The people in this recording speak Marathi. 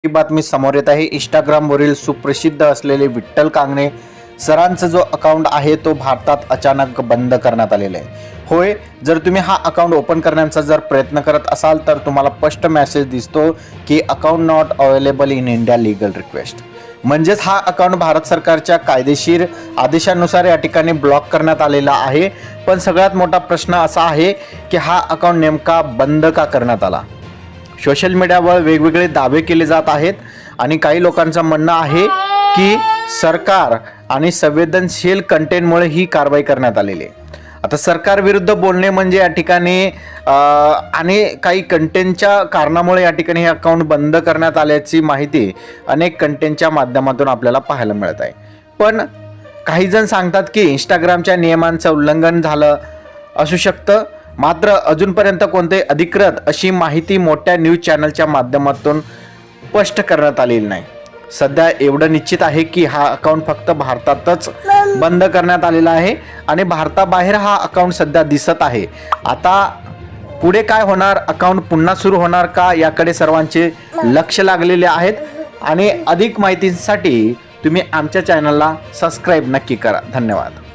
ही बातमी समोर येत आहे। इंस्टाग्रामवरील सुप्रसिद्ध असलेले विठ्ठल कांगणे सरांचा जो अकाउंट आहे तो भारतात अचानक बंद करण्यात आलेला आहे। होय, जर तुम्ही हा अकाउंट ओपन करण्याचा जर प्रयत्न करत असाल तर तुम्हाला स्पष्ट मेसेज दिसतो की account not available in India legal request. म्हणजेच हा अकाउंट भारत सरकारच्या कायदेशीर आदेशानुसार या ठिकाणी ब्लॉक करण्यात आलेला आहे। पण सगळ्यात मोठा प्रश्न असा आहे की हा अकाउंट नेमका बंद का करण्यात आला। सोशल मीडियावर वेगवेगळे दावे केले जात आहेत आणि काही लोकांचं म्हणणं आहे की सरकार आणि संवेदनशील कंटेंटमुळे ही कारवाई करण्यात आलेली आहे। आता सरकार विरुद्ध बोलणे म्हणजे या ठिकाणी आणि काही कंटेंटच्या कारणामुळे या ठिकाणी हे अकाउंट बंद करण्यात आल्याची माहिती अनेक कंटेंटच्या माध्यमातून आपल्याला पाहायला मिळत आहे। पण काही जण सांगतात की इंस्टाग्रामच्या नियमांचं उल्लंघन झालं असू शकतं, मात्र अजूनपर्यंत कोणते अधिकृत अशी माहिती मोठ्या न्यूज चॅनलच्या माध्यमातून स्पष्ट करण्यात आलेली नाही। सध्या एवढं निश्चित आहे की हा अकाउंट फक्त भारतातच बंद करण्यात आलेला आहे आणि भारताबाहेर हा अकाउंट सध्या दिसत आहे। आता पुढे काय होणार, अकाउंट पुन्हा सुरू होणार का, याकडे सर्वांचे लक्ष लागलेले आहेत। आणि अधिक माहितीसाठी तुम्ही आमच्या चॅनलला सबस्क्राईब नक्की करा। धन्यवाद।